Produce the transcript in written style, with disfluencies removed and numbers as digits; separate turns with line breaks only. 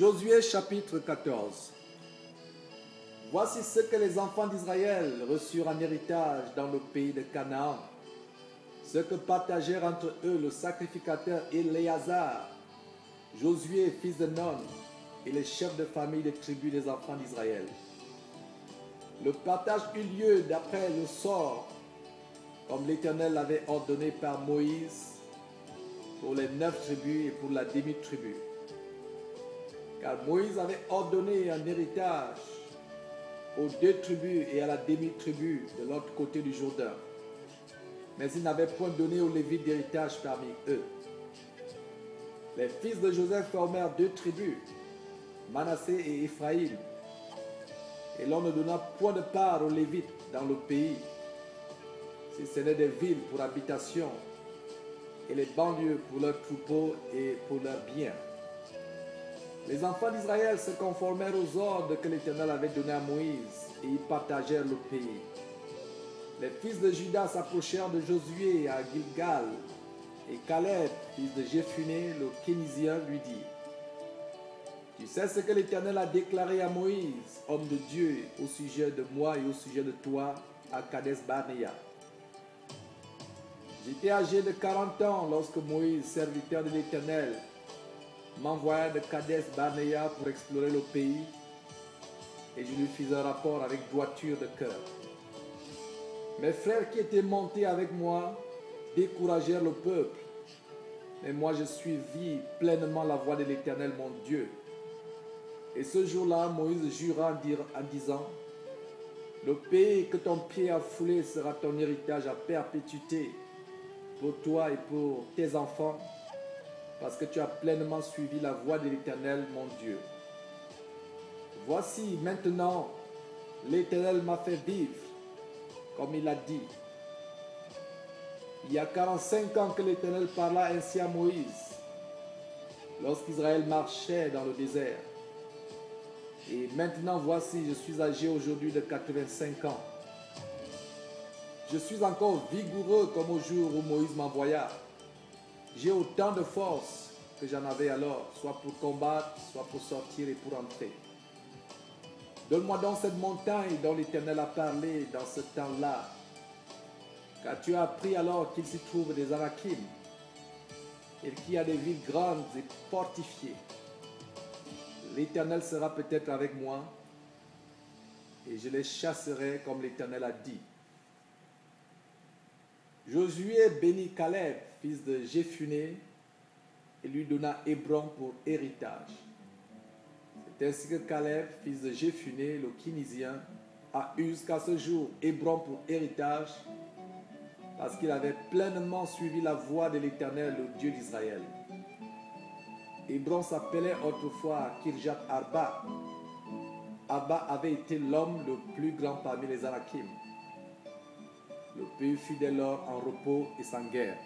Josué chapitre 14. Voici ce que les enfants d'Israël reçurent en héritage dans le pays de Canaan, ce que partagèrent entre eux le sacrificateur Éléazar, Josué fils de Nun, et les chefs de famille des tribus des enfants d'Israël. Le partage eut lieu d'après le sort, comme l'Éternel l'avait ordonné par Moïse, pour les 9 tribus et pour la demi-tribu. Car Moïse avait ordonné un héritage aux 2 tribus et à la demi-tribu de l'autre côté du Jourdain. Mais il n'avait point donné aux Lévites d'héritage parmi eux. Les fils de Joseph formèrent 2 tribus, Manassé et Éphraïm. Et l'on ne donna point de part aux Lévites dans le pays, si ce n'est des villes pour habitation et les banlieues pour leurs troupeaux et pour leurs biens. Les enfants d'Israël se conformèrent aux ordres que l'Éternel avait donnés à Moïse et ils partagèrent le pays. Les fils de Juda s'approchèrent de Josué à Gilgal et Caleb, fils de Jéphuné, le Kénisien, lui dit: Tu sais ce que l'Éternel a déclaré à Moïse, homme de Dieu, au sujet de moi et au sujet de toi, à Kades-Barnéa. J'étais âgé de 40 ans lorsque Moïse, serviteur de l'Éternel, m'envoya de Kades-Barnéa pour explorer le pays, et je lui fis un rapport avec droiture de cœur. Mes frères qui étaient montés avec moi découragèrent le peuple, mais moi je suivis pleinement la voie de l'Éternel mon Dieu. Et ce jour-là, Moïse jura en disant: Le pays que ton pied a foulé sera ton héritage à perpétuité pour toi et pour tes enfants, parce que tu as pleinement suivi la voie de l'Éternel mon Dieu. Voici maintenant, l'Éternel m'a fait vivre, comme il a dit. Il y a 45 ans que l'Éternel parla ainsi à Moïse, lorsqu'Israël marchait dans le désert. Et maintenant, voici, je suis âgé aujourd'hui de 85 ans. Je suis encore vigoureux comme au jour où Moïse m'envoya. J'ai autant de force que j'en avais alors, soit pour combattre, soit pour sortir et pour entrer. Donne-moi donc cette montagne dont l'Éternel a parlé dans ce temps-là, car tu as appris alors qu'il s'y trouve des Anakim et qu'il y a des villes grandes et fortifiées. L'Éternel sera peut-être avec moi et je les chasserai comme l'Éternel a dit. Josué bénit Caleb, fils de Jéphuné, et lui donna Hébron pour héritage. C'est ainsi que Caleb, fils de Jéphuné, le Kénisien, a eu jusqu'à ce jour Hébron pour héritage, parce qu'il avait pleinement suivi la voie de l'Éternel, le Dieu d'Israël. Hébron s'appelait autrefois Kirjat Arba. Arba avait été l'homme le plus grand parmi les Anakim. Le pays fut dès lors en repos et sans guerre.